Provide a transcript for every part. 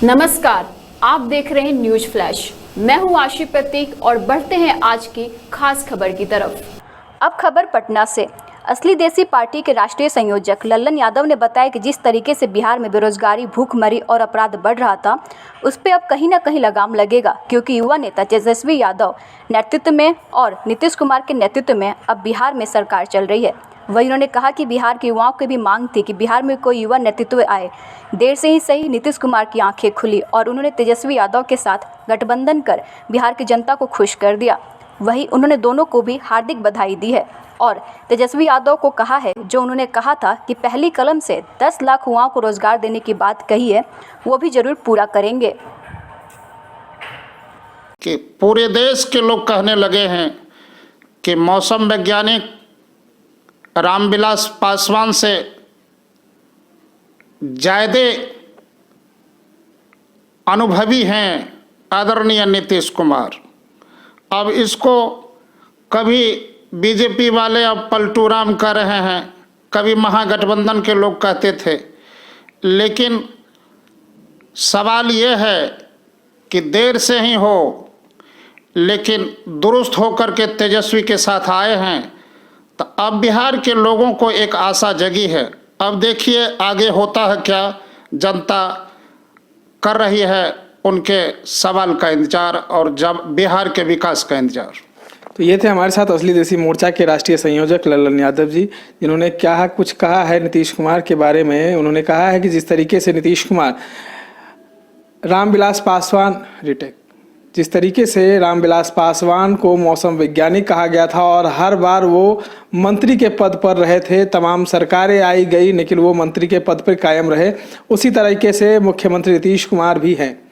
नमस्कार, आप देख रहे हैं न्यूज फ्लैश। मैं हूं आशी प्रतीक और बढ़ते हैं आज की खास खबर की तरफ। अब खबर पटना से। असली देसी पार्टी के राष्ट्रीय संयोजक लल्लन यादव ने बताया कि जिस तरीके से बिहार में बेरोजगारी, भूखमरी और अपराध बढ़ रहा था, उस पर अब कहीं ना कहीं लगाम लगेगा, क्योंकि युवा नेता तेजस्वी यादव नेतृत्व में और नीतीश कुमार के नेतृत्व में अब बिहार में सरकार चल रही है। वहीं उन्होंने कहा कि बिहार के युवाओं की भी मांग थी कि बिहार में कोई युवा नेतृत्व आए। देर से ही सही, नीतीश कुमार की आंखें खुली और उन्होंने तेजस्वी यादव के साथ गठबंधन कर बिहार की जनता को खुश कर दिया। वहीं उन्होंने दोनों को भी हार्दिक बधाई दी है और तेजस्वी यादव को कहा है, जो उन्होंने कहा था कि पहली कलम से 10 लाख युवाओं को रोजगार देने की बात कही है, वो भी जरूर पूरा करेंगे। कि पूरे देश के लोग कहने लगे हैं कि मौसम वैज्ञानिक रामविलास पासवान से ज़्यादा अनुभवी हैं आदरणीय नीतीश कुमार। अब इसको कभी बीजेपी वाले अब पलटूराम कर रहे हैं, कभी महागठबंधन के लोग कहते थे, लेकिन सवाल ये है कि देर से ही हो, लेकिन दुरुस्त होकर के तेजस्वी के साथ आए हैं, तो अब बिहार के लोगों को एक आशा जगी है। अब देखिए आगे होता है क्या, जनता कर रही है उनके सवाल का इंतजार और जब बिहार के विकास का इंतजार। तो ये थे हमारे साथ असली देसी मोर्चा के राष्ट्रीय संयोजक लल्लन यादव जी, जिन्होंने कुछ कहा है नीतीश कुमार के बारे में। उन्होंने कहा है कि जिस तरीके से नीतीश कुमार रामविलास पासवान को मौसम वैज्ञानिक कहा गया था और हर बार वो मंत्री के पद पर रहे थे, तमाम सरकारें आई गई लेकिन वो मंत्री के पद पर कायम रहे, उसी तरीके से मुख्यमंत्री नीतीश कुमार भी हैं।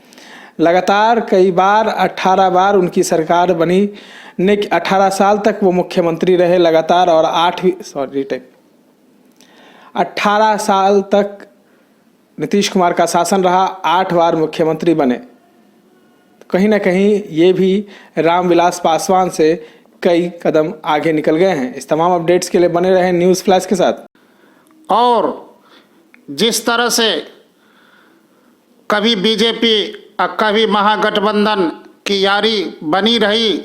लगातार कई बार 18 बार उनकी सरकार बनी, 18 साल तक वो मुख्यमंत्री रहे लगातार और 18 साल तक नीतीश कुमार का शासन रहा, 8 बार मुख्यमंत्री बने। कहीं ना कहीं ये भी रामविलास पासवान से कई कदम आगे निकल गए हैं। इस तमाम अपडेट्स के लिए बने रहें न्यूज़ फ्लैश के साथ। और जिस तरह से कभी बीजेपी और कभी महागठबंधन की यारी बनी रही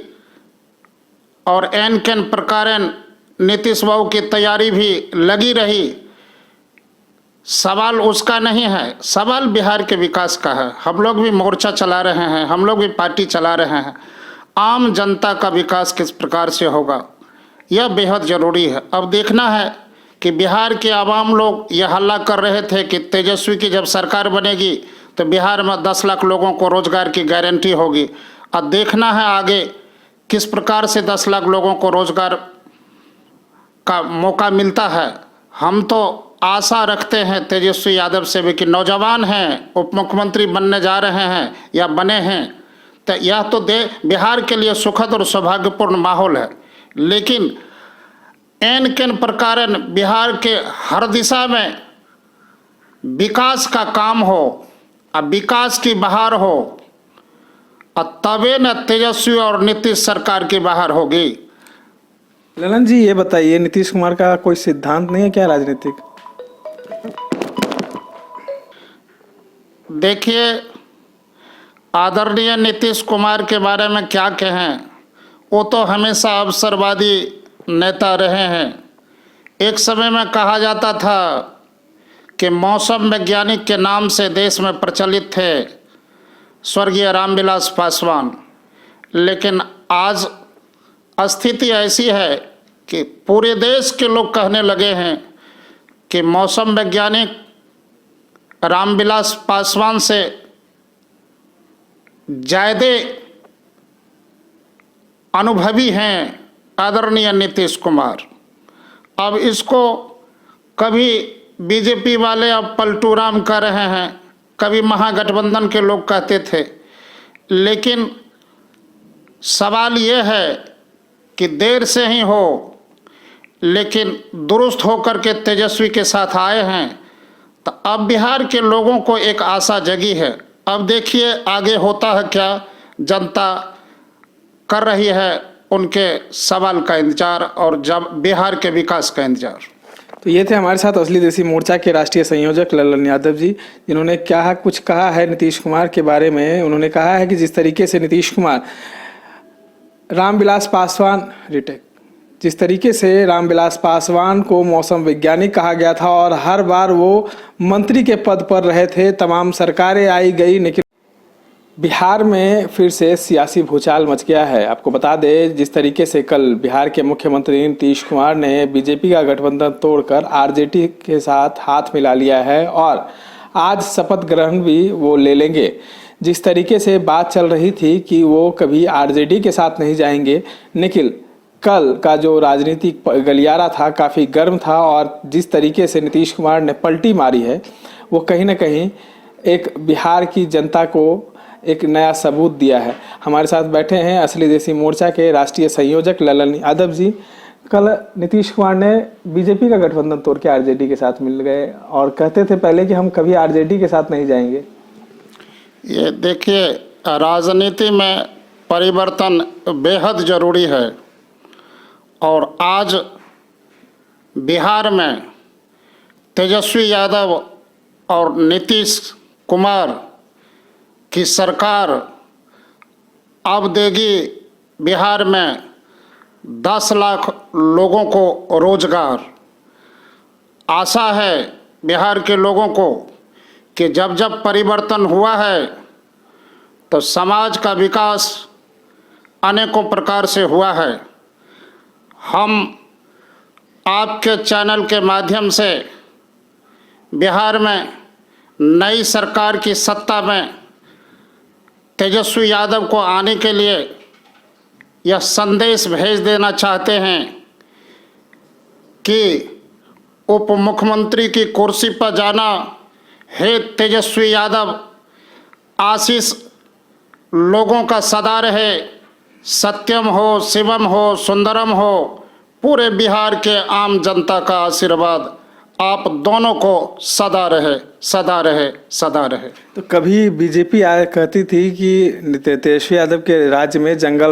और एन केन प्रकारन नीतीश बाबू की तैयारी भी लगी रही, सवाल उसका नहीं है, सवाल बिहार के विकास का है। हम लोग भी मोर्चा चला रहे हैं, हम लोग भी पार्टी चला रहे हैं। आम जनता का विकास किस प्रकार से होगा, यह बेहद ज़रूरी है। अब देखना है कि बिहार के आवाम लोग यह हल्ला कर रहे थे कि तेजस्वी की जब सरकार बनेगी तो बिहार में 10 लाख लोगों को रोज़गार की गारंटी होगी। अब देखना है आगे किस प्रकार से 10 लाख लोगों को रोज़गार का मौका मिलता है। हम तो आशा रखते हैं तेजस्वी यादव से भी कि नौजवान हैं, उप मुख्यमंत्री बनने जा रहे हैं या बने हैं, तो यह तो बिहार के लिए सुखद और सौभाग्यपूर्ण माहौल है। लेकिन एन केन प्रकारन बिहार के हर दिशा में विकास का काम हो और विकास की बहार हो, और तबे न तेजस्वी और नीतीश सरकार की बहार होगी। ललन जी, ये बताइए, नीतीश कुमार का कोई सिद्धांत नहीं है क्या राजनीतिक? देखिए, आदरणीय नीतीश कुमार के बारे में क्या कहें, वो तो हमेशा अवसरवादी नेता रहे हैं। एक समय में कहा जाता था कि मौसम वैज्ञानिक के नाम से देश में प्रचलित थे स्वर्गीय रामविलास पासवान, लेकिन आज स्थिति ऐसी है कि पूरे देश के लोग कहने लगे हैं कि मौसम वैज्ञानिक रामविलास पासवान से ज़्यादा अनुभवी हैं आदरणीय नीतीश कुमार। अब इसको कभी बीजेपी वाले अब पलटूराम कर रहे हैं, कभी महागठबंधन के लोग कहते थे, लेकिन सवाल ये है कि देर से ही हो, लेकिन दुरुस्त होकर के तेजस्वी के साथ आए हैं, तो अब बिहार के लोगों को एक आशा जगी है। अब देखिए आगे होता है क्या, जनता कर रही है उनके सवाल का इंतजार और जब बिहार के विकास का इंतजार। तो ये थे हमारे साथ असली देसी मोर्चा के राष्ट्रीय संयोजक लल्लन यादव जी, जिन्होंने कुछ कहा है नीतीश कुमार के बारे में। उन्होंने कहा है कि जिस तरीके से नीतीश कुमार रामविलास पासवान जिस तरीके से रामविलास पासवान को मौसम वैज्ञानिक कहा गया था और हर बार वो मंत्री के पद पर रहे थे, तमाम सरकारें आई गई, लेकिन बिहार में फिर से सियासी भूचाल मच गया है। आपको बता दें, जिस तरीके से कल बिहार के मुख्यमंत्री नीतीश कुमार ने बीजेपी का गठबंधन तोड़कर आरजेडी के साथ हाथ मिला लिया है और आज शपथ ग्रहण भी वो ले लेंगे। जिस तरीके से बात चल रही थी कि वो कभी आरजेडी के साथ नहीं जाएंगे, लेकिन कल का जो राजनीतिक गलियारा था काफ़ी गर्म था और जिस तरीके से नीतीश कुमार ने पलटी मारी है, वो कहीं ना कहीं एक बिहार की जनता को एक नया सबूत दिया है। हमारे साथ बैठे हैं असली देसी मोर्चा के राष्ट्रीय संयोजक लल्लन यादव जी। कल नीतीश कुमार ने बीजेपी का गठबंधन तोड़ के आरजेडी के साथ मिल गए और कहते थे पहले कि हम कभी आरजेडी के साथ नहीं जाएंगे। ये देखिए, राजनीति में परिवर्तन बेहद ज़रूरी है और आज बिहार में तेजस्वी यादव और नीतीश कुमार की सरकार अब देगी बिहार में 10 लाख लोगों को रोजगार। आशा है बिहार के लोगों को कि जब जब परिवर्तन हुआ है तो समाज का विकास अनेकों प्रकार से हुआ है। हम आपके चैनल के माध्यम से बिहार में नई सरकार की सत्ता में तेजस्वी यादव को आने के लिए यह संदेश भेज देना चाहते हैं कि उप मुख्यमंत्री की कुर्सी पर जाना है तेजस्वी यादव आशीष लोगों का सदा रहे, सत्यम हो, शिवम हो, सुंदरम हो, पूरे बिहार के आम जनता का आशीर्वाद आप दोनों को सदा रहे, सदा रहे, सदा रहे। तो कभी बीजेपी कहती थी कि तेजस्वी यादव के राज्य में जंगल